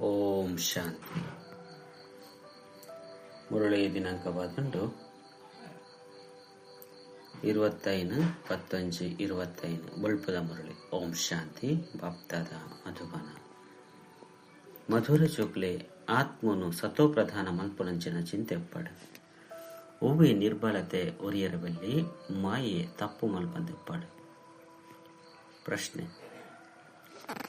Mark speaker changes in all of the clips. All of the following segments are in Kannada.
Speaker 1: ಓಂ ಶಾಂತಿ. ಮುರಳಿ ದಿನಾಂಕವಾದುಂಡು 25/11/25 ಬುಳ್ಪದ ಮುರಳಿ. ಓಂ ಶಾಂತಿ. ಬಾಪ್ತಾದ ಮಧುಬನ. ಮಧುರ ಚೋಕ್ಲೆ ಆತ್ಮನು ಸತೋಪ್ರಧಾನ ಮಲ್ಪುನಂಚಿನ ಚಿಂತೆ ಪಡೆ ಹೂವಿ ನಿರ್ಬಲತೆ ಒರಿಯರಬಲ್ಲಿ ಮಾಯೆ ತಪ್ಪು ಮಲ್ಪಂದಿಪ್ಪಾಡು. ಪ್ರಶ್ನೆ: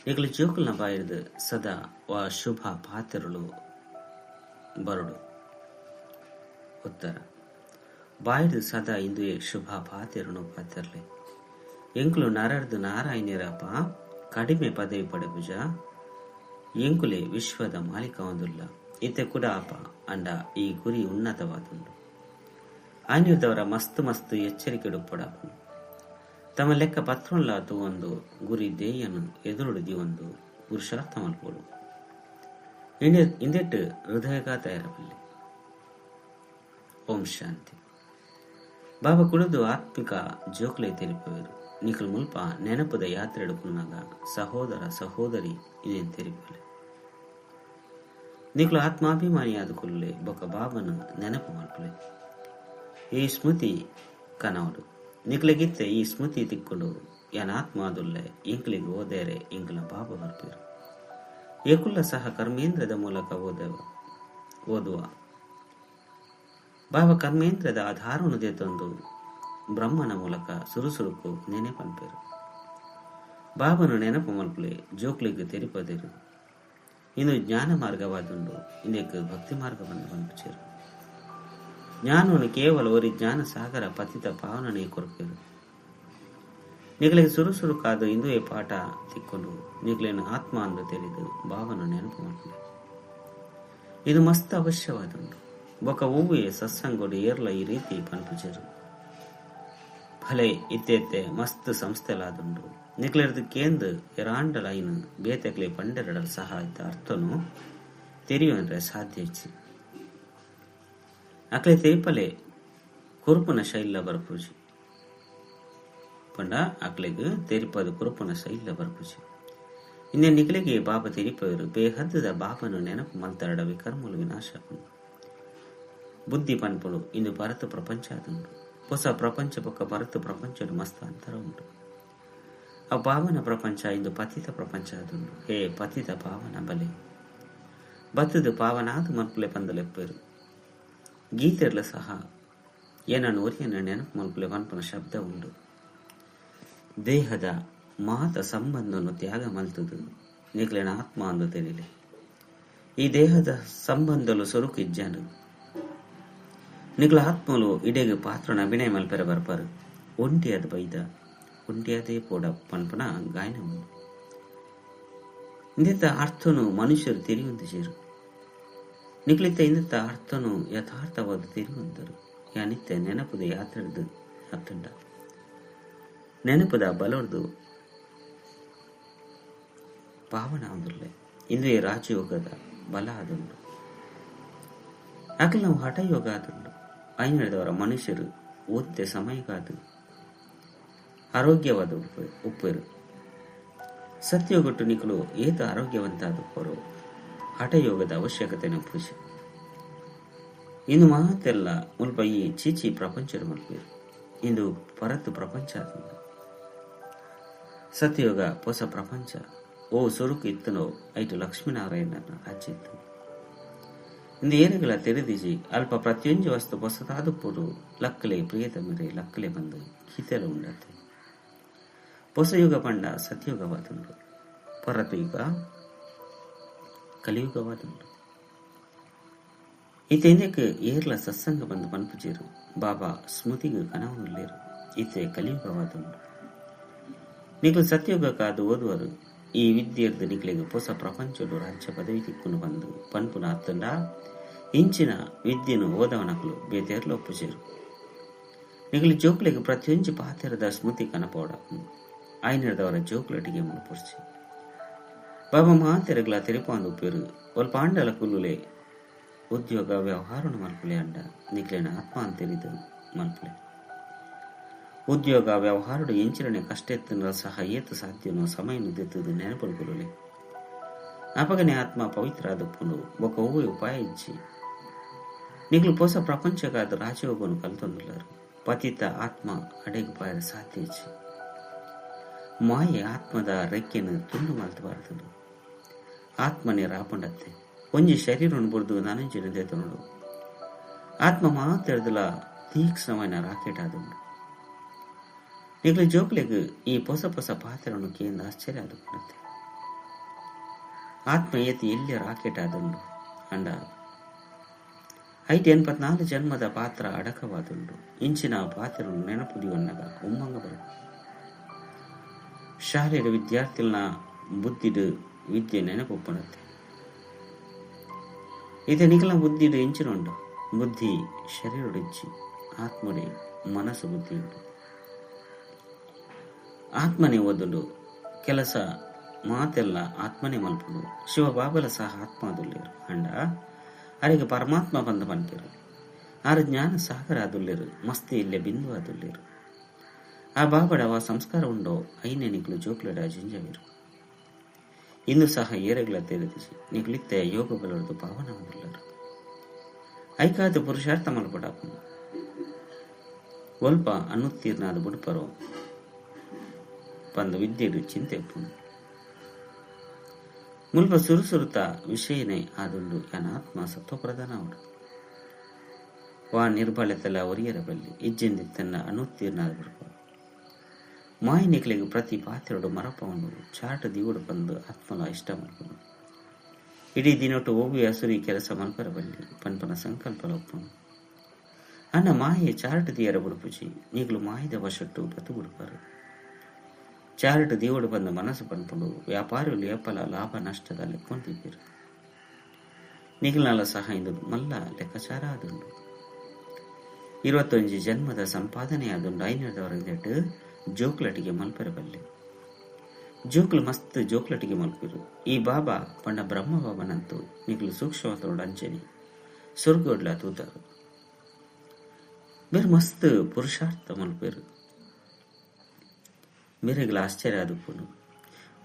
Speaker 1: ನಿಗಲು ಜೋಕುಲ್ನ ಬಾಯಿರ್ದು ಸದಾ ವಾ ಶುಭ ಪಾತ್ರಗಳು ಬರುಡು. ಉತ್ತರ: ಬಾಯಿರ್ದು ಸದಾ ಇಂದುಯೇ ಶುಭ ಪಾತಿರನು ಪಾತಿರ್ಲೆ ಎಂಕುಲು ನರರ್ದು ನಾರಾಯಣಿರಪ ಕಡಿಮೆ ಪದವಿ ಪಡೆಬುಜ ಎಂಕುಲೆ ವಿಶ್ವದ ಮಾಲೀಕ ಒಂದುಲ್ಲ ಇತ್ತೆ ಕೂಡ ಅಪ ಅಂಡ ಈ ಗುರಿ ಉನ್ನತವಾದುಂಡು. ಆಯ್ನಿರ್ದವರ ಮಸ್ತ್ ಎಚ್ಚರಿಕೆ ಪಡಾಪು ತಮ್ಮ ಲೆಕ್ಕ ಪತ್ronಲಾತು ಒಂದು ಗುರಿ ದೇಯನು ಎದುರುಡಿದಿ ಒಂದು ಪುರುಷಾರ್ಥ ಮಲ್ಪೋಡು ಇಂದೆಟ್ಟು ಹೃದಯಘಾತ ಇರಬಲ್ಲಿ. ಓಂ ಶಾಂತಿ. ಬಾಬಾ ಕುಡಿದು ಆತ್ಮಿಕ ಜೋಕ್ಲೆ ತೆರಿಪುವರು. ನಿಖಲ್ ಮುಲ್ಪ ನೆನಪದ ಯಾತ್ರೆ ಎಡುಕುನಾಗ ಸಹೋದರ ಸಹೋದರಿ ಇನ್ನೇನು ತೆರಿಪಲೆ ನಿಖಲು ಆತ್ಮಾಭಿಮಾನಿಯಾದ ಕುಲ್ಲೆ ಬೊಕ್ಕ ಬಾಬನು ನೆನಪು ಮಲ್ಪಲೆ ಈ ಸ್ಮೃತಿ ಕನವಡು ನಿಕ್ಲೆಗಿತ್ತೆ ಈ ಸ್ಮೃತಿ ತಿಕ್ಕೊಂಡು ಯಾನ ಆತ್ಮಾದುಲ್ಲೆ ಇಂಕ್ಲಿಗೆ ಓದೇರೆ ಇಂಕ್ಲ ಬಾಬ ಬರ್ಪೇರು ಏಕುಲ್ಲ ಸಹ ಕರ್ಮೇಂದ್ರದ ಮೂಲಕ ಓದುವ ಬಾಬಾ ಕರ್ಮೇಂದ್ರದ ಆಧಾರವನ್ನು ತಂದು ಬ್ರಹ್ಮನ ಮೂಲಕ ಸುರುಸುರುಕು ನೆನೆಪನ್ಪೇರು. ಬಾಬನು ನೆನಪು ಮಲ್ಪಲೆ ಜೋಕ್ಲಿಗೆ ತೆರಿಪದೇರು. ಇನ್ನು ಜ್ಞಾನ ಮಾರ್ಗವಾದುಂಡು ಇನ್ನೇಕ ಭಕ್ತಿ ಮಾರ್ಗವನ್ನು ಪಂಪಿಚೇರು. ಜ್ಞಾನವನ್ನು ಕೇವಲ ಒರಿ ಜ್ಞಾನ ಸಾಗರ ಪತಿತ ಪಾವನನೇ ಕೊರಪೇರು. ನಿಗಲಿಗೆ ಸುರುಸುರುಕಾದ ಇಂದುವೆ ಪಾಠ ತಿಕ್ಕೊಂಡು ನಿಗಲೇನು ಆತ್ಮ ಅಂದು ತಿಳಿದು ಭಾವನ ನೆನಪು ಮಾಡ್ತಾರೆ. ಇದು ಮಸ್ತ್ ಅವಶ್ಯವಾದುಂಡು. ಬೊಕ ಹೂವೆ ಸತ್ಸಂಗೋಡು ಏರ್ಲ ಈ ರೀತಿ ಪನ್ಪುಜರು ಫಲೆ ಇತ್ತೆತ್ತೆ ಮಸ್ತ್ ಸಂಸ್ಥೆಲಾದುಂಡು. ನಿಗಲಿರ್ದು ಕೇಂದ್ರ ಎರಾಂಡಲ ಇನ್ನು ಬೇತೆಕ್ಲೆ ಪಂಡೆರಡರ ಸಹಾಯತ ಅರ್ಥನು ತೆರೆಯುವಂದ್ರೆ ಸಾಧ್ಯ ಇಚ್ಚಿ ಅಕ್ಲೆ ತೆರಿಪಲೆ ಕುರುಪುನ ಶೈಲ ಬರ್ಪುಜಿ ಪಂಡ ಅಕ್ಲೆಗ್ ತೆರಿಪದು ಕುರುಪುನ ಶೈಲ ಬರ್ಪುಜಿ. ಇನ್ನೇ ನಿಗಲಿಗೆ ಬಾಬಾ ತೆರಿಪವರು ಬೇಹದ್ದದ ಬಾಬನು ನೆನಪು ಮಲ್ತಾಡ ವಿಕರ್ಮಲು ವಿನಾಶ ಬುದ್ಧಿ ಪನ್ಪುಳು ಇಂದು ಭಾರತ ಪ್ರಪಂಚ ಆದುಂಡು. ಹೊಸ ಪ್ರಪಂಚ ಪಕ್ಕ ಭಾರತ ಪ್ರಪಂಚದ ಮಸ್ತ್ ಅಂತರ ಉಂಟು. ಆ ಪಾವನ ಪ್ರಪಂಚ ಇಂದು ಪತಿತ ಪ್ರಪಂಚ ಆದುಂಡು. ಹೇ ಪತಿತ ಪಾವನ ಬಲೆ ಬತ್ತದು ಪಾವನಾದ ಮಲ್ಪಲೆ ಪಂದಲೆಪ್ಪೇರು ಗೀತೆರ್ಲ ಸಹ ಏನನ್ನು ಒರಿಯನ್ನ ನೆನಪು ಮಲ್ಪಲೆ ಪನ್ಪನ ಶಬ್ದ ಉಂಡು. ದೇಹದ ಮಾತ ಸಂಬಂಧವನ್ನು ತ್ಯಾಗ ಮಲ್ತದು ನಿಗ್ಲಿನ ಆತ್ಮ ಅಂದು ತೆರಿಲೆ. ಈ ದೇಹದ ಸಂಬಂಧಲು ಸೊರುಕು ಇಜ್ಜಾನು ನಿಗ್ಲ ಆತ್ಮಲು ಇಡೆಗೆ ಪಾತ್ರನ ಅಭಿನಯ ಮಲ್ಪೆರ ಬರ್ಪಾರು. ಒಂಟಿಯಾದ ಬೈದ ಒಂಟಿಯಾದೇ ಪೋಡ ಪನ್ಪನ ಗಾಯನ ಉಂಡು. ಇಂದಿತ್ತ ಅರ್ಥನು ಮನುಷ್ಯರು ತಿಳಿಯುವಂತ ಸೇರು ನಿಗ್ಲಿತ್ತ ಇಂದಿತ್ತ ಅರ್ಥನು ಯಥಾರ್ಥವಾದ ತಿರುವಂತರು ಯಾನಿತ್ಯ ನೆನಪುದ ಯಾತ್ರೆದು ಹತ್ತುಂಡ ನೆನಪುದ ಬಲರ್ದು ಪಾವನ ಆದುಲ್ಲೆ ಇಂದು ರಾಜಯೋಗದ ಬಲ ಆದುಂಡು. ಆಕಲ್ ನಾವು ಹಠಯೋಗ ಆದುಂಡು. ಐನಡೆದವರ ಮನುಷ್ಯರು ಓದ್ತೆ ಸಮಯಗಾದು ಆರೋಗ್ಯವಾದ ಉಪ್ಪೇರು ಸತ್ಯೋಗಟ್ಟು ನಿಖಲು ಏತ ಆರೋಗ್ಯವಂತಾದ ಪರೋ ಹಠಯೋಗದ ಅವಶ್ಯಕತೆನ ಪೂಜೆ ಇನ್ನು ಮಹತ್ತೆಲ್ಲ ಮುಲ್ಪ ಈ ಚೀಚಿ ಪ್ರಪಂಚದ ಮಲ್ಪೇರು ಇಂದು ಪರತ್ತು ಪ್ರಪಂಚ ಆದ ಸತ್ಯಯೋಗ ಹೊಸ ಪ್ರಪಂಚ ಓ ಸೊರುಕು ಇತ್ತನೋ ಐಟು ಲಕ್ಷ್ಮೀನಾರಾಯಣನ ರಾಜ್ಯ ಇತ್ತು. ಇಂದು ಏನುಗಳ ತೆರೆದಿಜಿ ಅಲ್ಪ ಪ್ರತಿಯೊಂದು ವಸ್ತು ಹೊಸದಾದ ಪುರು ಲಕ್ಕಲೆ ಪ್ರಿಯತಮರೆ ಲಕ್ಕಲೆ ಬಂದು ಹಿತೆಲ ಉಂಡತೆ ಹೊಸ ಯುಗ ಪಂಡ ಸತ್ಯಯುಗವಾದುಂಡು. ಪರತು ಯುಗ ಕಲಿಯುಗವಾದುಂಡು. ಇತ್ತೆಂದಕ್ಕೆ ಏರ್ಲ ಸತ್ಸಂಗ ಬಂದು ಪನ್ಪುಜೇರು ಬಾಬಾ ಸ್ಮೃತಿಗೂ ಕನವನುಲ್ಲೇರು ಇತ್ತೆ ಕಲಿಯುಗವಾದುಂಡು. ನಿಖಲು ಸತ್ಯಯುಗಕ್ಕಾದು ಓದುವರು ಈ ವಿದ್ಯೆರ್ದು ನಿಖಲಿಗೆ ಹೊಸ ಪ್ರಪಂಚಡು ರಾಜ್ಯ ಪದವಿ ತಿಕ್ಕುನು ಬಂದು ಪನ್ಪುನ ಅತ್ತಂಡ ಇಂಚಿನ ವಿದ್ಯೆನು ಓದವನಕಲು ಬೇತೆರ್ಲ ಒಪ್ಪುಜೇರು ನಿಖಲಿ ಜೋಕ್ಲೆಗೆ ಪ್ರತಿಯೊಂದು ಪಾತೆರದ ಸ್ಮೃತಿ ಕನಪೋಡ ಆಯ್ನಿರ್ದವರ ಜೋಕ್ಲಟಿಗೆ ಮುಳುಪುರ್ಚಿ ಬಾಬಾ ಮಾತೆರಗ್ಲ ತೆರಿಪಾಂದು ಉಪ್ಪೇರು ಒಲ್ಪ ಆಂಡಲ ಕುಲ್ಲುಲೆ ಉದ್ಯೋಗ ವ್ಯವಹಾರನು ಮಲ್ಪುಲೆ ಅಂಡ ನಿಖಲಿನ ಆತ್ಮ ಅಂತೆರಿದು ಮಲ್ಪುಲೆ ಉದ್ಯೋಗ ವ್ಯವಹಾರಡು ಎಂಚಿರನೆ ಕಷ್ಟ ಎತ್ತಿನ ಸಹ ಏತು ಸಾಧ್ಯನೋ ಸಮಯ ನುದ್ದೆತ್ತದು ನೆನಪುಲ್ಕೊಲುಲೆ ಅಪಗನೆ ಆತ್ಮ ಪವಿತ್ರ ಆದಪ್ಪುಂಡು ఒక ఓవి ಉಪಾಯಿಸಿ ನಿಗ್ಲು ಹೊಸ ಪ್ರಪಂಚಗಾದ ರಾಜಯೋಗವನ್ನು ಕಲ್ತೊಂದುಳ್ಳರು ಪತಿತ ಆತ್ಮ ಅಡೆಗೆ ಪಾಯರ ಸಾಧ್ಯಸಿ ಮಾಯೆ ಆತ್ಮದ ರೆಕ್ಕೆಯನ್ನು ತುಂಡು ಮಲ್ತಬಾರ್ದು ಆತ್ಮನೇ ರಾಪಂಡತ್ತೆ ಒಂಜಿ ಶರೀರವನ್ನು ಬುಡ್ದು ನನಂಜಿನದೆ ತೊಂಡು ಆತ್ಮ ಮಾತಾಡ್ದಲ ತೀಕ್ಷ್ಣమైన ರಾಕೆಟ್ ಆದುಂಡು ನಿಗ್ಲು ಜೋಕ್ಲೆಗ್ ಈ ಹೊಸ ಪಾತ್ರವನ್ನು ಕೇಂದ್ರ ಆಶ್ಚರ್ಯ ಆದುಂಡತ್ತೆ ಆತ್ಮ ಏತಿ ಎಲ್ಲಿ ರಾಕೆಟ್ ಆದುಂಡು ಅಂಡ ಐಟಿ 84 ಜನ್ಮದ ಪಾತ್ರ ಅಡಕವಾದುಂಡು ಇಂಚಿನ ಪಾತ್ರವನ್ನು ನೆನಪುದಿಯೊನ್ನಗ ಉಮ್ಮಂಗ ಬರು ಶಾಲೆಯ ವಿದ್ಯಾರ್ಥಿಗಳನ್ನ ಬುದ್ಧಿಡು ವಿದ್ಯೆ ನೆನಪುಪ್ಪಣತ್ತೆ ಇದೇ ನಿಖಲ ಬುದ್ಧಿಡು ಇಂಚಿನುಂಡು ಬುದ್ಧಿ ಶರೀರಡಿಚ್ಚಿ ಆತ್ಮಡೆ ಮನಸ್ಸು ಬುದ್ಧಿ ಉಂಟು ಆತ್ಮನೇ ಓದಲು ಕೆಲಸ ಮಾತೆಲ್ಲ ಆತ್ಮನೇ ಮಲ್ಪುಡು ಶಿವಬಾಬಲ ಸಹ ಆತ್ಮ ಆದುಲ್ಲೇರು ಅಂಡ ಅರಿಗೆ ಪರಮಾತ್ಮ ಬಂದ ಮಲ್ಪೇರು ಆರು ಜ್ಞಾನ ಸಾಗರ ಆದುಲ್ಲೇರು ಮಸ್ತಿ ಇಲ್ಲೇ ಬಿಂದು ಆದುಲ್ಲೇರು ಆ ಬಾಬಡವ ಸಂಸ್ಕಾರ ಉಂಡೋ ಐನೇ ನಿಗ್ಲು ಜೋಕ್ಲಡ ಜಿಂಜವೀರು ಇಂದು ಸಹ ಏರೆಗಳ ತೆರೆದಿಸಿ ನಿಗ್ಲಿತ್ತೆ ಯೋಗ ಬಲರದು ಪಾವನವಾದುಲ್ಲರು ಐಕಾದ ಪುರುಷಾರ್ಥ ಮಲ್ಪಡಾಪು ಒಲ್ಪ ಅನ್ನುತ್ತೀರ್ನಾದ ಬುಡ್ಪರೋ ಪಂದು ವಿದ್ಯೆಡು ಚಿಂತೆ ಮುಲ್ಪ ಸುರುಸುರುತ ವಿಷಯನೇ ಆದುಂಡು ಯಾನ ಆತ್ಮ ಸತ್ವಪ್ರಧಾನ ಅವಡು ವಾ ನಿರ್ಬಳೆತಲ ಒರಿಯರ ಬಲ್ಲಿ ಇಜ್ಜಿಂದಿತ್ತನ್ನ ಅನುತ್ತೀರ್ಣಾದ ಬುಡ್ಪ ಮಾಯಿನಿಗಳಿಗೆ ಪ್ರತಿ ಪಾತ್ರೆಡು ಮರಪವನ್ನು ಚಾಟ ದಿವುಡು ಬಂದು ಆತ್ಮಲ ಇಷ್ಟ ಮಲ್ಪನು ಇಡೀ ದಿನೊಟ್ಟು ಓವಿ ಹಸುರಿ ಕೆಲಸ ಮಲ್ಪರ ಬಲ್ಲಿ ಪನ್ಪನ ಸಂಕಲ್ಪಲ ಒಪ್ಪನು ಅನ್ನ ಮಾಯೆ ಚಾರ್ಟ್ ದಿಯರ ಬುಡುಪುಜಿ ನೀಗ್ಲು ಮಾಯದ ವಶಟ್ಟು ಬತು ಬುಡುಪಾರು ಚಾರ್ಟ್ ದೇವಡು ಬಂದ ಮನಸ್ಸು ಪನ್ಪುಡು ವ್ಯಾಪಾರಿಗಳು ಏಪಲ ಲಾಭ ನಷ್ಟದ ಲೆಕ್ಕೊಂತಿದ್ದೀರು ನಿಖಿಲ್ನಾಲ ಸಹ ಇಂದು ಮಲ್ಲ ಲೆಕ್ಕಾಚಾರ ಆದುಂಡು 21 ಜನ್ಮದ ಸಂಪಾದನೆ ಆದುಂಡು 500 ಜೋಕ್ಲಟಿಗೆ ಮಲ್ಪೆರಬಲ್ಲೆ ಜೋಕ್ಲು ಮಸ್ತ್ ಜೋಕ್ಲಟಿಗೆ ಮಲ್ಪಿರು ಈ ಬಾಬಾ ಪಂಡ ಬ್ರಹ್ಮ ಬಾಬನಂತೂ ನಿಖಿಲು ಸೂಕ್ಷ್ಮತೋಡು ಅಂಚನೆ ಸ್ವರ್ಗೋಡ್ಲ ತೂತಾರು ಬೇರೆ ಮಸ್ತ್ ಪುರುಷಾರ್ಥ ಮಲ್ಪೇರು ಮೇರೆಗಳ ಆಶ್ಚರ್ಯ ಆದುಪ್ಪುಡು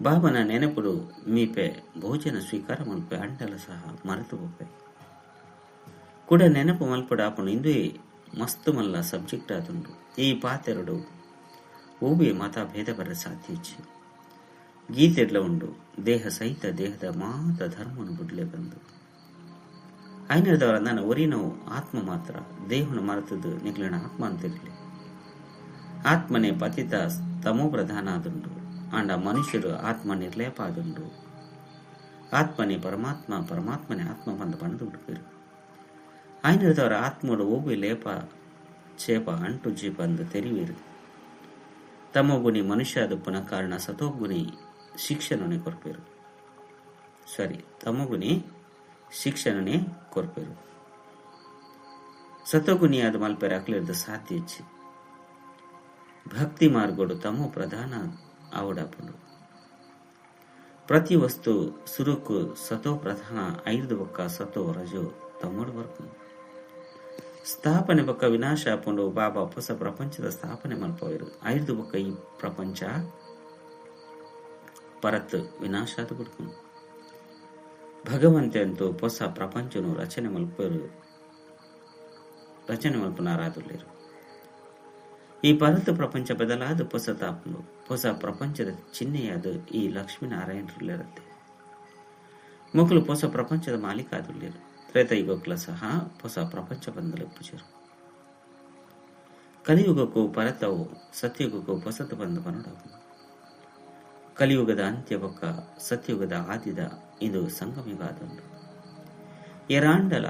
Speaker 1: ಬಾಬನ ನೆನಪುಡು ಮೀಪೆ ಭೋಜನ ಸ್ವೀಕಾರ ಮಲ್ಪೆ ಅಂಟಲ ಸಹ ಮರೆತು ಬೊಪ್ಪೆ ಕೂಡ ನೆನಪು ಮಲ್ಪಡ ಆಪುಣು ಇಂದುವೇ ಮಸ್ತ್ ಮಲ್ಲ ಸಬ್ಜೆಕ್ಟ್ ಆದುಂಡು ಈ ಪಾತೆರಡು ಓಬೆ ಮತ ಭೇದ ಬರ ಸಾಧ್ಯಚ್ಚಿ ಗೀತೆಡ್ಲ ಉಂಡು ದೇಹ ಸಹಿತ ದೇಹದ ಮಾತ ಧರ್ಮನು ಬುಡ್ಲೆ ಬಂದು ಐನದವರ ನನ್ನ ಒರಿನವು ಆತ್ಮ ಮಾತ್ರ ದೇಹನು ಮರೆತದು ನಿಗ್ಲಿನ ಆತ್ಮ ಅಂತಿರಲಿ ಆತ್ಮನೇ ಪತಿತ ತಮೋ ಪ್ರಧಾನ ಆದುಂಡು ಅಂಡ ಮನುಷ್ಯರು ಆತ್ಮ ನಿರ್ಲೇಪ ಆದುಂಡು ಆತ್ಮನೇ ಪರಮಾತ್ಮ ಪರಮಾತ್ಮನೇ ಆತ್ಮ ಬಂದು ಬಣದು ಬಿಡ್ಪೇರು ಆಯ್ನದವರ ಆತ್ಮಡು ಓಬಿ ಲೇಪ ಚೇಪ ಅಂಟು ಜೀಪ ಅಂದು ತೆರಿವೀರು ತಮೋಗುಣಿ ಮನುಷ್ಯ ಅದುಪ್ಪನ ಕಾರಣ ಸತೋಗುಣಿ ಶಿಕ್ಷಣನೆ ಕೊರ್ಪೇರು ತಮೋಗುಣಿ ಶಿಕ್ಷಣನೆ ಕೊರ್ಪೇರು ಸತೋಗುಣಿ ಅದು ಮಲ್ಪೇರು ಅಕ್ಲಿರ್ದು ಸಾಧ್ಯ ಇಚ್ಚಿ ಭಕ್ತಿ ಮಾರ್ಗೋಡು ತಮೋ ಪ್ರಧಾನ ಆವಡಾಪುಡು ಪ್ರತಿ ವಸ್ತು ಸುರುಕು ಸತೋ ಪ್ರಧಾನ 5 ಬೊಕ್ಕ ಸತೋ ರಜೋ ತಮ್ಮೋಡು ಬರ್ಪುಂಡು ಸ್ಥಾಪನೆ ಬೊಕ್ಕ ವಿನಾಶ ಆಪುಂಡು ಬಾಬಾ ಹೊಸ ಪ್ರಪಂಚದ ಸ್ಥಾಪನೆ ಮಲ್ಪೋರು 5 ಬೊಕ್ಕ ಈ ಪ್ರಪಂಚ ಪರತ್ ವಿನಾಶ ಆದ ಬಿಡ್ಪುಂಡು ಭಗವಂತೆ ಅಂತೂ ಹೊಸ ಪ್ರಪಂಚನು ರಚನೆ ಮಲ್ಪನಾರಾದುಲ್ಲೇರು ಈ ಪರತ ಪ್ರಪಂಚ ಬದಲಾದ ಹೊಸ ತಾಪನು ಹೊಸ ಪ್ರಪಂಚದ ಚಿಹ್ನೆಯಾದ ಈ ಲಕ್ಷ್ಮೀನಾರಾಯಣರಲ್ಲಿರುತ್ತೆ ಮಕ್ಕಳು ಹೊಸ ಪ್ರಪಂಚದ ಮಾಲೀಕ ಆದುಲ್ಲೇರು ತ್ರೇತಯುಗಕ್ಕೂ ಸಹ ಹೊಸ ಪ್ರಪಂಚ ಬಂದಲು ಪೂಜರು ಕಲಿಯುಗಕ್ಕೂ ಪರತವು ಸತ್ಯಯುಗಕ್ಕೂ ಹೊಸತು ಬಂದು ಬನಡಾವು ಕಲಿಯುಗದ ಅಂತ್ಯ ಬೊಕ್ಕ ಸತ್ಯಯುಗದ ಆದಿದ ಇದು ಸಂಗಮಯುಗ ಆದುಂಡು ಎರಾಂಡಲ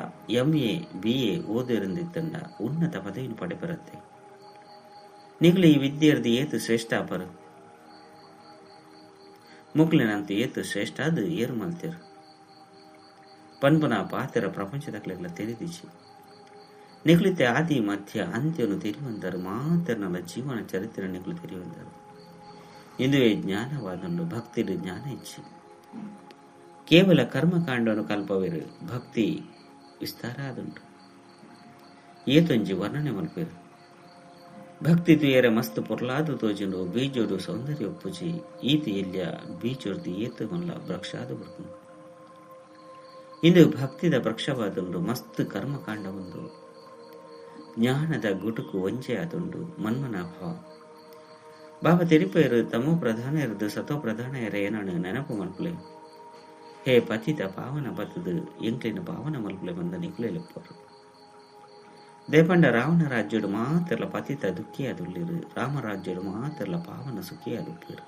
Speaker 1: MA BA ಓದಿರಂದಿತ್ತಂಡ ಉನ್ನತ ಪದವಿಯನ್ನು ಪಡೆಬರುತ್ತೆ ನಿಗ್ಲು ಈ ವಿದ್ಯೆಯರ್ದು ಏತು ಶ್ರೇಷ್ಠ ಪರು ಮುಕ್ಲಿನಂತೂ ಏತು ಶ್ರೇಷ್ಠ ಅದು ಏರು ಮಲ್ತೇರು ಪನ್ಪನ ಪಾತೆರ ಪ್ರಪಂಚದಕ್ಲೆಲ್ಲ ತೆರೆದಿಚ್ಚಿ ನಿಗ್ಲಿತೆ ಆದಿ ಮಧ್ಯ ಅಂತ್ಯನು ತೆರೆಯುವಂದರು ಮಾತೆರ್ನಲ್ಲ ಜೀವನ ಚರಿತ್ರೆ ನಿಗ್ಲು ತೆರೆಯುವಂದರು ಇಂದುವೇ ಜ್ಞಾನವಾದುಂಡು ಭಕ್ತಿಡು ಜ್ಞಾನ ಇಚ್ಚಿ ಕೇವಲ ಕರ್ಮಕಾಂಡವನ್ನು ಕಲ್ಪವಿರು ಭಕ್ತಿ ವಿಸ್ತಾರ ಆದುಂಡು ಏತೊಂಜಿ ವರ್ಣನೆ ಮಲ್ಪೇರು ಭಕ್ತಿ ತುಯರ ಮಸ್ತ್ ಪೊರ್ಲಾದು ತೋಜುಂಡು ಬೀಜೋಡು ಸೌಂದರ್ಯ ಒಪ್ಪುಜಿ ಈತ ಎಲ್ಯ ಬೀಜೋರ್ದು ಏತು ಮಲ್ಲ ವೃಕ್ಷಾದು ಬರ್ಕೊಂಡು ಇಂದು ಭಕ್ತಿದ ವೃಕ್ಷವಾದುಂಡು ಮಸ್ತ್ ಕರ್ಮಕಾಂಡವೊಂದು ಜ್ಞಾನದ ಗುಟುಕು ಒಂಜೆಯಾದುಂಡು ಮನ್ಮನ ಭಾವ. ಬಾಬಾ ತೆರಿಪೇರು ತಮೋ ಪ್ರಧಾನ ಇರದು ಸತೋ ಪ್ರಧಾನ ಇರ ಏನನ್ನು ನೆನಪು ಮಲ್ಪಲೆ ಹೇ ಪತಿತ ಪಾವನ ಬತ್ತದು ಎಂಕ್ಲಿನ ಪಾವನ ಮಲ್ಪಲೆ ಬಂದ ನಿಕ್ಲೆಪ್ಪರು ದೇಪಂಡ ರಾವಣ ರಾಜ್ಯಡು ಮಾತೆಲ್ಲ ಪತಿತ ದುಃಖಿಯಾದುಳ್ಳಿರು ರಾಮರಾಜ್ಯಡು ಮಾತೆಲ್ಲ ಪಾವನ ಸುಖಿಯಾದುಪ್ಪಿರು.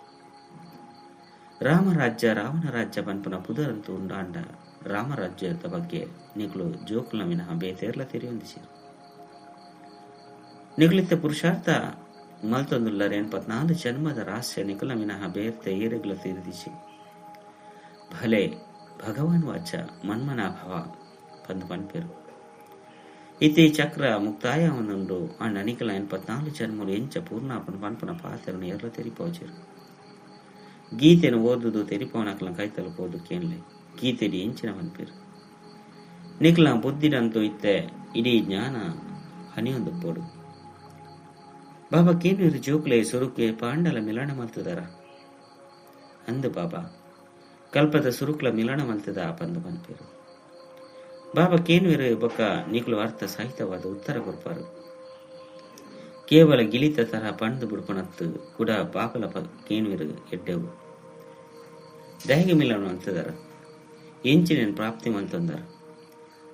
Speaker 1: ರಾಮರಾಜ್ಯ ರಾವಣ ರಾಜ್ಯ ಪನ್ಪುನ ಪುದರಂತೂ ಉಂಡಾಂಡ ರಾಮರಾಜ್ಯದ ಬಗ್ಗೆ ನಿಕ್ಲು ಜೋಕುಲ ವಿನಃ ಬೇತೇರ್ಲ ತೆರೆಯೊಂದಿಸಿರು. ನಿಕ್ಲಿತ್ತ ಪುರುಷಾರ್ಥ ಮಲ್ತೊಂದುಲ್ಲರ 84 ಜನ್ಮದ ರಹಸ್ಯ ನಿಕುಲ ವಿನಃ ಬೇರ್ತೆ ಏರೆಗ್ಲ ತೀರ್ದಿಸಿ ಭಲೆ ಭಗವಾನ್ ವಾಚ ಮನ್ಮನ ಭವ ಪಂದು ಪನ್ಪೆರು ಇತಿ ಚಕ್ರ ಮುಕ್ತಾಯವನ್ನುಂಡು ಅಂಡ ನಿಕಲ 84 ಜನ್ಮಲು ಎಂಚ ಪೂರ್ಣಾಪನ ಪನ್ಪನ ಪಾತ್ರನ ಎರ್ಲ ತೆರಿಪೋಚರು. ಗೀತೆನು ಓದುದು ತೆರಿಪವನಕಲ ಕೈತಲು ಪೋದು ಕೇನ್ಲೆ ಗೀತೆಡಿ ಎಂಚಿನ ಪನ್ಪೆರು ನಿಕಲ ಬುದ್ಧಿಡಂತೂ ಇತ್ತೆ ಇಡೀ ಜ್ಞಾನ ಹನಿಯೊಂದು ಪೋಡು. ಬಾಬಾ ಕೇನ್ವೀರು ಜೋಕ್ಲೆ ಸುರುಕೆ ಪಾಂಡಲ ಮಿಲನ ಮಲ್ತದಾರ ಅಂದು ಬಾಬಾ ಕಲ್ಪದ ಸುರುಕ್ಲ ಮಿಲನ ಮಲ್ತದ ಪಂದು ಪನ್ಪೇರು. ಬಾಬಾ ಕೇನ್ವೀರು ಬೊಕ್ಕ ನಿಕ್ಲು ಅರ್ಥ ಸಹಿತವಾದ ಉತ್ತರ ಕೊಡ್ಪಾರು. ಕೇವಲ ಗಿಲಿತ ತರ ಪಂದು ಬಿಡ್ಪನತ್ತು ಕೂಡ ಬಾಬಲ ಕೇನ್ವೀರು ಎಡ್ಡೆವು ದಹಗೆ ಮಿಲನ ಮಲ್ತದಾರ ಎಂಚಿನ ಪ್ರಾಪ್ತಿ ಮಲ್ತೊಂದಾರ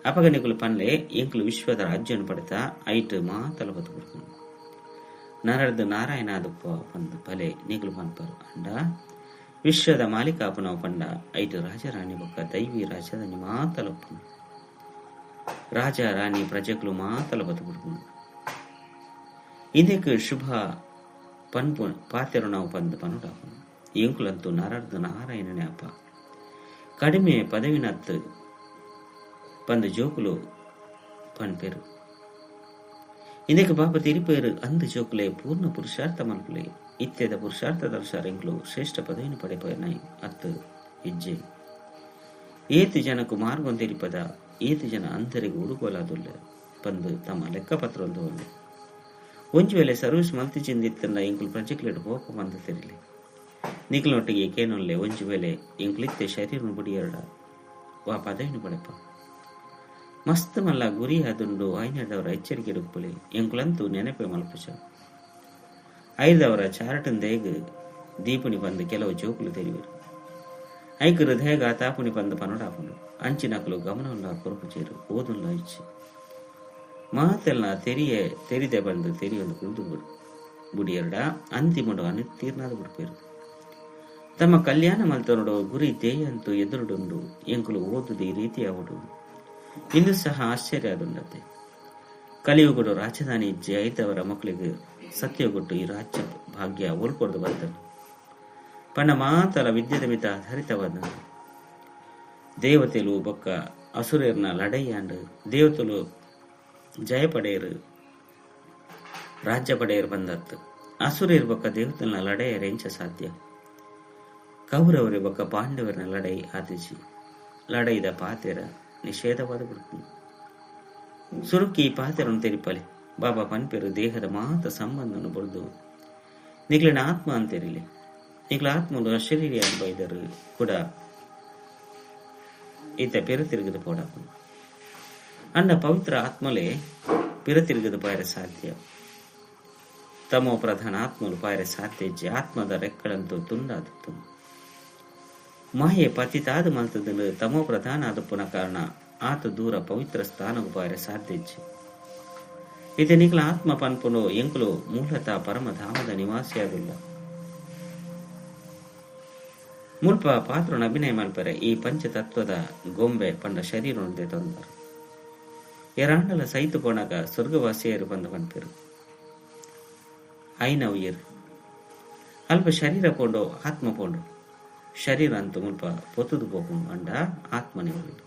Speaker 1: ಅಪಗ ನಿಕುಲು ಪನ್ಲೆ ಎಂಕ್ಲು ವಿಶ್ವದ ರಾಜ್ಯನು ಪಡೆತ ಐಟ್ ಮಾತಲ ಬದು ಬಿಡ್ಕೊಂಡು ನರಡ್ದು ನಾರಾಯಣಾದಪ್ಪ ಪಂದು ಭಲೆ ನಿಗ್ಲು ಪನ್ಪರು ಅಂಡ ವಿಶ್ವದ ಮಾಲಿಕಾಪನವ ಪಂಡ ಐಟು ರಾಜರಾಣಿ ಬೊಕ್ಕ ದೈವಿ ರಾಜಧಾನಿ ಮಾತಲಪ್ಪನು ರಾಜ ರಾಣಿ ಪ್ರಜೆಗಳು ಮಾತಲ ಬದುಬಿಡ್ಕೊಂಡು ಇದಕ್ಕೆ ಶುಭ ಪನ್ಪು ಪಾತೆರು ನಾವು ಪಂದು ಪನುಡಾಪನು ಎಂಕುಲಂತೂ ನರಡ್ದು ನಾರಾಯಣನೇ ಅಪ್ಪ ಕಡಿಮೆ ಪದವಿನತ್ತು ಪಂದು ಜೋಕುಲು ಪನ್ಪೇರು ಇದಕ್ಕೆ ಬಾಬಾ ತಿರುಪೇರು ಅಂದು ಜೋಕುಲೆ ಪೂರ್ಣ ಪುರುಷಾರ್ಥ ಮಲ್ಪುಲೆ ಇತ್ಯದ ಪುರುಷಾರ್ಥ ದರ್ಶಾರೆಂಗ್ಲು ಶ್ರೇಷ್ಠ ಪದವಿನ ಪಡೆಪಯನಾಯಿ ಅತ್ತು ಹೆಜ್ಜೆ ಏತು ಜನಕ್ಕೂ ಮಾರ್ಗೊಂದು ತಿರುಪದ ಏತು ಜನ ಅಂಧರಿಗೆ ಹುಡುಕೋಲಾದುಲ್ಲ ಪಂದು ತಮ್ಮ ಲೆಕ್ಕಪತ್ರ ಒಂದು ಒಂಜು ವೇಳೆ ಸರ್ವಿಸ್ ಮಲ್ತಿ ಚಿಂದಿತ್ತನ್ನ ಎಂಕುಲು ಪ್ರಜೆಕ್ಲೆಡ್ ಹೋಪ ಬಂದ ತೆರಿಲಿ ನಿಕ್ಲೊಟ್ಟಿಗೆ ಕೇನೊಲ್ಲೆ ಒಂಜು ವೇಳೆ ಎಂಕ್ಲಿತ್ತೆ ಶರೀರ ಬುಡಿಯರಡ ವಾ ಪದವಿನ ಪಡೆಪ ಮಸ್ತ್ ಮಲ್ಲ ಗುರಿ ಆದುಂಡು ಐನದವರ ಎಚ್ಚರಿಕೆ ಡುಪ್ಪುಲೆ ಎಂಕುಲಂತೂ ನೆನಪೆ ಮಲ್ಪುಚ ಐದವರ ಚಾರಟನ್ ದೇಗ ದೀಪುನಿ ಬಂದು ಕೆಲವು ಜೋಕುಲು ತೆರಿವರು ಐಕ ಹೃದಯಗ ತಾಪುನಿ ಬಂದು ಪನೊಡಾಪುಂಡು ಅಂಚಿನಕಲು ಗಮನವಲ್ಲ ಕೊರಪುಚೇರು ಓದುಲ್ಲ ಇಚ್ಚಿ ಮಾತೆಲ್ಲ ತೆರಿದೆ ಬಂದು ತೆರಿಯೊಂದು ಕುಳಿದು ಬುಡಿಯರಡ ಅಂತಿಮಡು ಅನುತ್ತೀರ್ಣಾದ ಬಿಡ್ಪೇರು ತಮ್ಮ ಕಲ್ಯಾಣ ಮಲ್ತನೋಡು ಗುರಿ ದೇಯಂತೂ ಎದುರುಡುಂಡು ಎಂಕುಲು ಓದುದು ಈ ರೀತಿಯಾವಡು ಇಂದು ಸಹ ಆಶ್ಚರ್ಯ ಆದುಂಡತೆ ಕಲಿಯುಗುಡು ರಾಜಧಾನಿ ಇಜ್ಜೆ ಐದವರ ಮಕ್ಕಳಿಗೆ ಸತ್ಯಗೊಟ್ಟು ಈ ರಾಜ್ಯ ಭಾಗ್ಯ ಓಲ್ಕೊಡ್ದು ಬರ್ತನು ಪಂಡ ಮಾತಲ ವಿದ್ಯದ ಮಿತ ಹರಿತವಾದ ದೇವತೆಲು ಬೊಕ್ಕ ಅಸುರೇರ್ನ ಲಡೈಯಾಂಡು ದೇವತೆಲು ಜಯ ಪಡೆಯರು ರಾಜ್ಯ ಪಡೆಯರು ಬಂದತ್ತು ಅಸುರೇರ್ ಬೊಕ್ಕ ದೇವತೆಲ್ನ ಲಡೆಯರ ಎಂಚ ಸಾಧ್ಯ ಕೌರವರಿ ಬೊಕ್ಕ ಪಾಂಡವರನ ಲಡೈ ಆದಿಸಿ ಲಡೈದ ಪಾತೆರ ನಿಷೇಧವಾದ ಬಿಡ್ತೀನಿ ಸುರುಕಿ ಪಾತೆರನ್ನು ತೆರಿಪಲೆ ಬಾಬಾ ಪನ್ಪೇರು ದೇಹದ ಮಾತ ಸಂಬಂಧವನ್ನು ಬಡ್ದು ನಿಗ್ಲಿನ ಆತ್ಮ ಅಂತೆರಿಲಿ ನಿಗ್ಲ ಆತ್ಮನು ಅಶರೀರಿ ಅನುಭವಿದರು ಕೂಡ ಈತ ಪೆರುತಿರುಗದು ಪೋಡಾಪು ಅಂಡ ಪವಿತ್ರ ಆತ್ಮಲೆ ಪೆರುತಿರುಗದು ಪಾಯರೆ ಸಾಧ್ಯ ತಮೋ ಪ್ರಧಾನ ಆತ್ಮಲು ಪಾಯರೆ ಸಾಧ್ಯ ಆತ್ಮದ ರೆಕ್ಕಳಂತೂ ತುಂಡಾದಿತ್ತು ಮಾಯೆ ಪತಿತಾದ ಮಲ್ತದನ್ನು ತಮೋ ಪ್ರಧಾನ ಆದಪ್ಪನ ಕಾರಣ ಆತ ದೂರ ಪವಿತ್ರ ಸ್ಥಾನವು ಪಾಯರೆ ಸಾಧ್ಯ ಇತೆ ನಿಕ್ಲ ಆತ್ಮ ಪನ್ಪುನು ಎಂಕುಲು ಮೂಲತಃ ಪರಮಧಾಮದ ನಿವಾಸಿಯಾಗಿಲ್ಲ ಮುಲ್ಪ ಪಾತ್ರನ ಅಭಿನಯ ಮಲ್ಪರೆ ಈ ಪಂಚತತ್ವದ ಗೊಂಬೆ ಪಂಡ ಶರೀರ ಹೊಂದೆ ತಂದರು ಎರಾಂಡಲ ಸೈತು ಪೋಣಗ ಸ್ವರ್ಗವಾಸಿಯರು ಬಂದ ಪನ್ಪೇರು ಐನವ್ಯರು ಅಲ್ಪ ಶರೀರ ಪೋಂಡು ಆತ್ಮ ಪೋಂಡು ಶರೀರ ಅಂತೂ ಮುಲ್ಪ ಪೊತ್ತುದು ಪೋಪುಂಡು ಅಂಡ ಆತ್ಮನೇ ಉಂಟು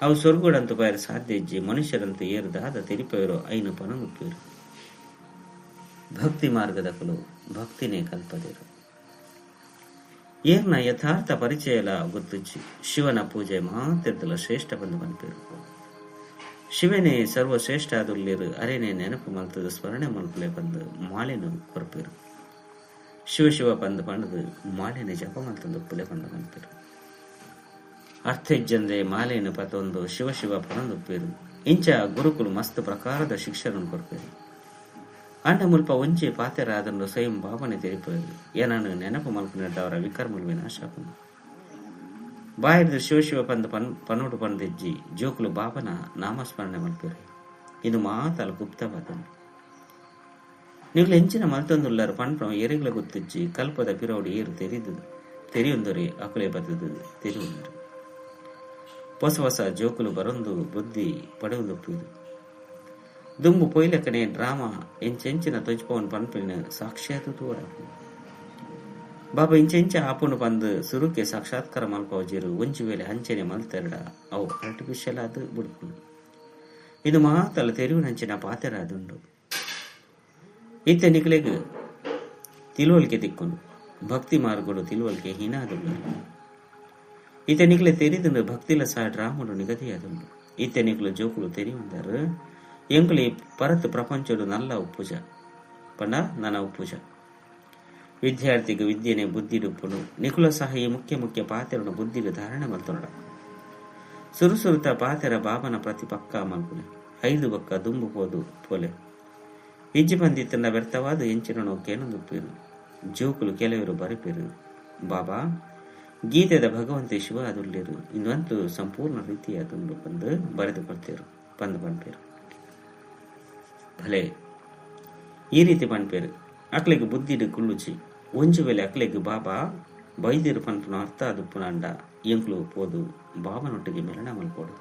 Speaker 1: ಅವು ಸ್ವರ್ಗೋಡಂತೂ ಬಾಯರ ಸಾಧ್ಯ ಇಜ್ಜಿ ಮನುಷ್ಯರಂತೂ ಏರುದಾದ ತೆರಿಪೇರು ಐನು ಪಣ ಮುಪ್ಪೇರು ಭಕ್ತಿ ಮಾರ್ಗದ ಕುಲು ಭಕ್ತಿನೇ ಕಲ್ಪದೇರು ಏರ್ನ ಯಥಾರ್ಥ ಪರಿಚಯಲ ಗೊತ್ತಿಚ್ಚಿ ಶಿವನ ಪೂಜೆ ಮಾತೆದ್ದಲ ಶ್ರೇಷ್ಠ ಬಂದು ಪನ್ಪೇರು ಶಿವನೇ ಸರ್ವಶ್ರೇಷ್ಠ ಆದುಲ್ಲಿರು ಅರೇನೇ ನೆನಪು ಮಲ್ತದ ಸ್ಮರಣೆ ಮಲ್ಪಲೆ ಬಂದು ಮಾಲೆನು ಕೊರಪೇರು ಶಿವ ಶಿವ ಬಂದು ಪಂಡದು ಮಾಲೆನೆ ಜಪ ಮಲ್ತಂದು ಪುಲೆ ಬಂದು ಪನ್ಪೇರು ಅರ್ಥೆಜ್ಜಂದೆ ಮಾಲೆಯನ್ನು ಪತೊಂದು ಶಿವ ಶಿವ ಪನೊಂದುಪ್ಪೇರು ಇಂಚ ಗುರುಕುಲು ಮಸ್ತ್ ಪ್ರಕಾರದ ಶಿಕ್ಷರನ್ನು ಕೊರ್ಪೇರು ಅಂಡ ಮುಲ್ಪ ಒಂಜಿ ಪಾತೆರಾದಂಡು ಸ್ವಯಂ ಬಾಬನೆ ತೆರಿಪೇರು ಏನನ್ನು ನೆನಪು ಮಲ್ಪುನಿದ್ದವರ ವಿಕರ್ಮಲು ವಿನಾಶಾಪನು ಬಾಯಿರ್ದು ಶಿವ ಶಿವ ಪಂದ ಪನೋಡು ಪಂದೆಜ್ಜಿ ಜೋಕುಲು ಬಾಬನ ನಾಮಸ್ಮರಣೆ ಮಲ್ಪೇರು ಇದು ಮಾತಲ ಗುಪ್ತವಾದನು ನೀವು ಎಂಚಿನ ಮಲ್ತೊಂದುಳ್ಳರು ಪಂಪ್ರ ಎರಿಗ್ಲ ಗೊತ್ತಿಜ್ಜಿ ಕಲ್ಪದ ಪಿರೋಡಿ ಏರು ತೆರಿಯೊಂದೊರೆ ಅಕುಲೆ ಬದದು ತೆರಿಯುಂಡು ಹೊಸ ಹೊಸ ಜೋಕುಲು ಬರೊಂದು ಬುದ್ಧಿ ಪಡೆಯುವುದೊಪ್ಪಿದು ದುಂಬು ಪೊಯ್ಲೆಕ್ಕನೆ ಡ್ರಾಮಾ ಎಂಚೆಂಚಿನ ತೊಜ್ಪವನ್ ಪನ್ಪಿನ ಸಾಕ್ಷಾತ್ ತೋಡ ಬಾಬಾ ಇಂಚೆಂಚ ಆಪುನು ಬಂದು ಸುರುಕೆ ಸಾಕ್ಷಾತ್ಕಾರ ಮಲ್ಪವಜಿರು ಒಂಜಿ ವೇಳೆ ಹಂಚನೆ ಮಲ್ತೆರಡ ಅವು ಆರ್ಟಿಫಿಷಿಯಲ್ ಆದ ಬುಡ್ಪುನು ಇದು ಮಾತಲ್ಲ ತೆರಿವಿನಂಚಿನ ಪಾತೆರಾದುಂಡು ಇತ್ತೆ ನಿಕ್ಲೆಗ್ ತಿಳುವಳಿಕೆ ತಿಕ್ಕೊಂಡು ಭಕ್ತಿ ಮಾರ್ಗಗಳು ತಿಳುವಳಿಕೆ ಹೀನಾದುಂಡು ಇತ್ತೆ ನಿಕ್ಲೆ ತೆರಿದುಂಡು ಭಕ್ತಿಲ ಸಹ ಡ್ರಾಮಡು ನಿಗದಿಯಾದುಂಡು ಇತ್ತೆ ನಿಕ್ಲು ಜೋಕುಲು ತೆರಿಯುಂದರು ಎಂಕುಲು ಈ ಪರತ್ ಪ್ರಪಂಚಡು ನಲ್ಲ ಉಪ್ಪುಜ ಪಂಡ ನನ್ನ ಉಪ್ಪುಜ ವಿದ್ಯಾರ್ಥಿಗೆ ವಿದ್ಯೆನೆ ಬುದ್ಧಿಡುಪ್ಪುಡು ನಿಕುಲ ಸಹ ಈ ಮುಖ್ಯ ಪಾತೆರನು ಬುದ್ಧಿಗೆ ಧಾರಣೆ ಮಲ್ತೊಂಡ ಸುರುಸುರುತ ಪಾತೆರ ಬಾಬನ ಪ್ರತಿ ಪಕ್ಕ ಮಲ್ಪುನೆ 5 ಬಕ್ಕ ದುಂಬು ಹೋದು ಪೋಲೆ ಇಜ್ಜಿ ಬಂದಿತ್ತನ್ನ ವ್ಯರ್ಥವಾದ ಎಂಚಿನ ನೋಕೇನೊಂದುಪ್ಪೇರು ಜೋಕುಲು ಕೆಲವರು ಬರಿಪೇರು ಬಾಬಾ ಗೀತೆದ ಭಗವಂತ ಶಿವ ಅದುಳ್ಳೇರು ಇನ್ನೊಂದು ಸಂಪೂರ್ಣ ರೀತಿಯ ದುಂಡು ಬಂದು ಬರೆದು ಕೊಡ್ತೇರು ಬಂದು ಪಂಪೇರು ಭಲೆ ಈ ರೀತಿ ಪಂಪೇರು ಅಕ್ಲೆಗೆ ಬುದ್ಧಿಡು ಕುಳ್ಳುಚಿ ಒಂಜು ವೇಳೆ ಅಕ್ಲೆಗೆ ಬಾಬಾ ಬೈದಿರು ಪಂಪುನ ಅರ್ಥ ಅದುಪ್ಪುನ ಅಂಡ ಎಂಕ್ಲು ಪೋದು ಬಾಬನೊಟ್ಟಿಗೆ ಮೆರಣ ಮಲ್ಪೋಡು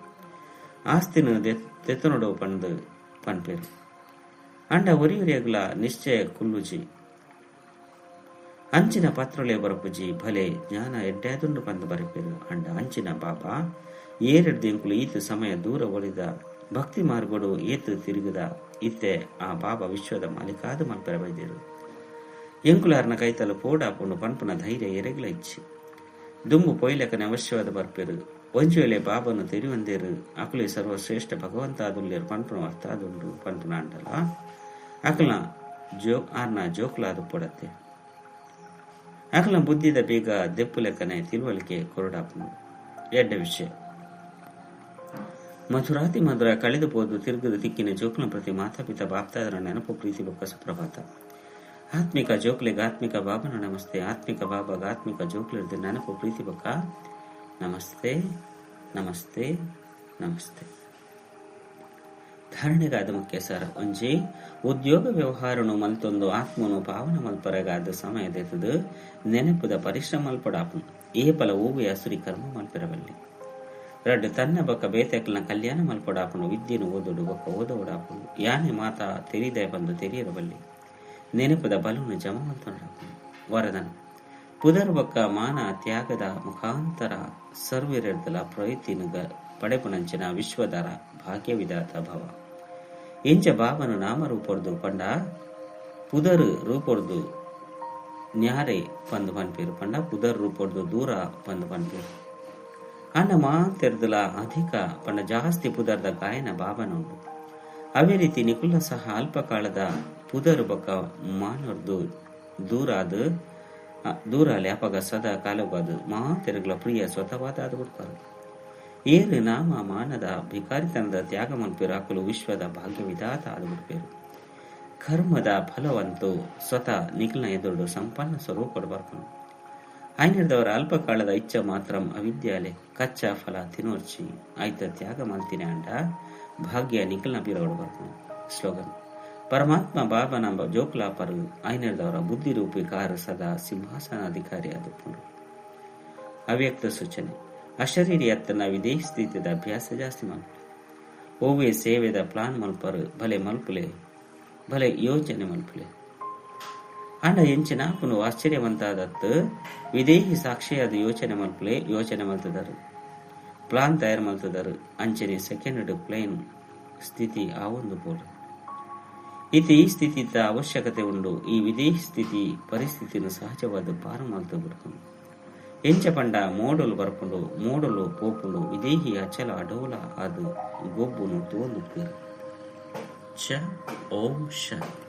Speaker 1: ಆಸ್ತಿನ ತೆತ್ತನೊಡು ಪಂದು ಪಂಪೇರು ಅಂಡ ಒರಿಯೊರಿಯಗ್ಲ ನಿಶ್ಚಯ ಕುಲ್ಲುಜಿ ಅಂಚಿನ ಪತ್ರೊಲೆ ಬರಪುಜಿ ಭಲೆ ಜ್ಞಾನ ಎಡ್ಡಾದುಂಡು ಪಂದು ಬರಪೇರು ಅಂಡ ಅಂಚಿನ ಬಾಬಾ ಏರೆಡ್ದು ಎಂಕುಲು ಈತು ಸಮಯ ದೂರ ಒಳಿದ ಭಕ್ತಿ ಮಾರ್ಗೋಡು ಏತು ತಿರುಗಿದ ಇತ್ತೆ ಆ ಬಾಬಾ ವಿಶ್ವದ ಮಾಲಿಕಾದ ಮಲ್ಪೆರ ಬೈದಿರು ಎಂಕುಲಾರ್ನ ಕೈತಲು ಪೋಡಾಪುಂಡು ಪಂಪುನ ಧೈರ್ಯ ಎರೆಗ್ಲ ಇಚ್ಚಿ ದುಂಬು ಪೊಯ್ಲೆಕನೆ ಅವಶ್ಯವಾದ ಬರ್ಪೇರು ಒಂಜು ವೇಳೆ ಬಾಬನು ತೆರಿವಂದೇರು ಅಕುಲೆ ಸರ್ವಶ್ರೇಷ್ಠ ಭಗವಂತ ಆದುಲ್ಲೇರು ಪಂಪುನ ಅರ್ಥ ಆದುಂಡು ಪಂಪುನ ಅಂಡಲ ಅಕಲ್ನ ಆರ್ನ ಜೋಕುಲಾದು ಪೊಡತ್ತೆ ಅಕಲ್ನ ಬುದ್ಧಿದ ಬೇಗ ದೆಪ್ಪು ಲೆಕ್ಕನೆ ತಿಳುವಳಿಕೆ ಕೊರಡಾಪುನು ಎಡ್ಡ ವಿಷಯ ಮಧುರಾತಿ ಮಧುರ ಕಳೆದು ಪೋದು ತಿರುಗದ ತಿಕ್ಕಿನ ಜೋಕುಲ ಪ್ರತಿ ಮಾತಾಪಿತ ಬಾಪ್ತಾದರ ನೆನಪು ಪ್ರೀತಿ ಬೊಕ್ಕ ಸುಪ್ರಭಾತ ಆತ್ಮಿಕ ಜೋಕ್ಲೆಗ್ ಆತ್ಮಿಕ ಬಾಬನ ನಮಸ್ತೆ ಆತ್ಮಿಕ ಬಾಬಾಗ ಆತ್ಮಿಕ ಜೋಕ್ಲಿರ್ದ ನೆನಪು ಪ್ರೀತಿ ಬೊಕ್ಕ ನಮಸ್ತೆ ನಮಸ್ತೆ ನಮಸ್ತೆ ಧಾರಣೆಗಾದ ಮುಖ್ಯ ಸಾರ ಒಂಜಿ ಉದ್ಯೋಗ ವ್ಯವಹಾರನು ಮಲ್ತೊಂದು ಆತ್ಮನು ಪಾವನ ಮಲ್ಪರಗಾದ ಸಮಯದೆತದು ನೆನಪುದ ಪರಿಶ್ರಮ ಮಲ್ಪಡಾಪು ಏಪಲ ಓವಿಯ ಸುರಿ ಕರ್ಮ ಮಲ್ಪೆರವಲ್ಲಿ ರಡ್ಡು ತನ್ನ ಬೊಕ್ಕ ಬೇತೆಕ್ಲನ ಕಲ್ಯಾಣ ಮಲ್ಪಡಾಪುನು ವಿದ್ಯೆನು ಓದೋಡು ಬೊಕ್ಕ ಓದೋಡಾಪುನು ಯಾನೆ ಮಾತಾ ತೆರಿದೆ ಬಂದು ತೆರಿಯರಬಲ್ಲಿ ನೆನಪದ ಬಲುನು ಜಮ ಮಲ್ತೊಂಡಾಪುನು ವರದನ್ ಪುದರ್ ಬೊಕ್ಕ ಮಾನ ತ್ಯಾಗದ ಮುಖಾಂತರ ಸರ್ವಿರೆಡ್ದಲ ಪ್ರಯತ್ನಿಗ ಪಡೆಪುನಂಚಿನ ವಿಶ್ವದರ ಭಾಗ್ಯವಿದಾತ ಭವ ಇಂಚ ಬಾಬನು ನಾಮರೂಪರ್ದು ಪಂಡ ಪುದರ್ ರೂಪರ್ದು ನ್ಯಾರೆ ಪಂದು ಪನ್ಪೇರು ಪಂಡ ಪುದರ್ ರೂಪರ್ದು ದೂರ ಪಂದು ಪನ್ಪೇರು ಅನ್ನ ಮಾತೆರ್ದಲ ಅಧಿಕ ಪಂಡ ಜಾಸ್ತಿ ಪುದರ್ದ ಗಾಯನ ಬಾಬನುಂಡು ಅವೇ ರೀತಿ ನಿಕುಲ ಸಹ ಅಲ್ಪ ಕಾಲದ ಪುದರ್ ಬೊಕ್ಕ ಮಾನರ್ದು ದೂರಾಲೆ ಅಪಗ ಸದಾ ಕಾಲವಾದು ಮಾತೆರಗ್ಲ ಪ್ರಿಯ ಸ್ವತವಾದ ಅದು ಬಿಡ್ಪಾರು ಏರು ನಾಮ ಮಾನದ ಭಿಕಾರಿತನದ ತ್ಯಾಗ ಮಲ್ಪೇರು ಅಕಲು ವಿಶ್ವದ ಭಾಗ್ಯವಿದಾತ ಆದು ಬಿಡ್ಪೇರು ಕರ್ಮದ ಫಲವಂತೂ ಸ್ವತಃ ನಿಖಿಲ್ನ ಎದುರು ಸಂಪನ್ನ ಸ್ವರೂಪಡು ಬರ್ಪನು ಆಯ್ನಿಡ್ದವರ ಅಲ್ಪ ಕಾಲದ ಇಚ್ಛ ಮಾತ್ರ ಅವಿದ್ಯಾಲೆ ಕಚ್ಚಾ ಫಲ ತಿನ್ನೋರ್ಚಿ ಆಯ್ತ ತ್ಯಾಗ ಮಲ್ತಿನ ಅಂಡ ಭಾಗ್ಯ ನಿಖಿಲ್ನ ಬೀರೋಡು ಬರ್ಪನು ಸ್ಲೋಗನ್ ಪರಮಾತ್ಮ ಬಾಬಾ ನಂಬ ಜೋಕ್ಲಾಪರು ಆಯ್ನಿಡ್ದವರ ಬುದ್ಧಿ ರೂಪಿ ಕಾರು ಸದಾ ಸಿಂಹಾಸನಾಧಿಕಾರಿ ಆದುಪ್ಪುಂಡು ಅವ್ಯಕ್ತ ಸೂಚನೆ ಅಶರೀರಿ ಅತ್ತನ ವಿದೇಶ ಸ್ಥಿತಿದ ಅಭ್ಯಾಸ ಜಾಸ್ತಿ ಮಲ್ಪು ಓವೇ ಸೇವೆದ ಪ್ಲಾನ್ ಮಲ್ಪರು ಭಲೆ ಮಲ್ಪುಲೆ ಭಲೆ ಯೋಚನೆ ಮಲ್ಪುಲೆ ಅಂಡ ಎಂಚಿನ ಪುನು ಆಶ್ಚರ್ಯವಂತಾದತ್ತು ವಿದೇಹಿ ಸಾಕ್ಷಿಯಾದ ಯೋಚನೆ ಮಲ್ತದರು ಪ್ಲಾನ್ ತಯಾರು ಮಲ್ತದರು ಅಂಚನೆ ಸೆಕೆಂಡ್ ಪ್ಲೇನ್ ಸ್ಥಿತಿ ಆ ಒಂದು ಬೋರ್ಡ್ ಇತಿ ಈ ಸ್ಥಿತಿ ಅವಶ್ಯಕತೆ ಉಂಡು ಈ ವಿದೇಹಿ ಸ್ಥಿತಿ ಪರಿಸ್ಥಿತಿಯನ್ನು ಸಹಜವಾದ ಪಾರು ಮಲ್ತು ಬಿಡ್ಕೊಂಡು ಎಂಚ ಪಂಡ ಮೋಡಲು ಬರ್ಪುಂಡು ಮೋಡಲು ಪೋಪುಂಡು ವಿದೇಹಿ ಅಚಲ ಅಡೋಲ ಅದು ಗೊಬ್ಬುನು ತೋಂದು ಚ ಓಂ ಶಾಂತಿ.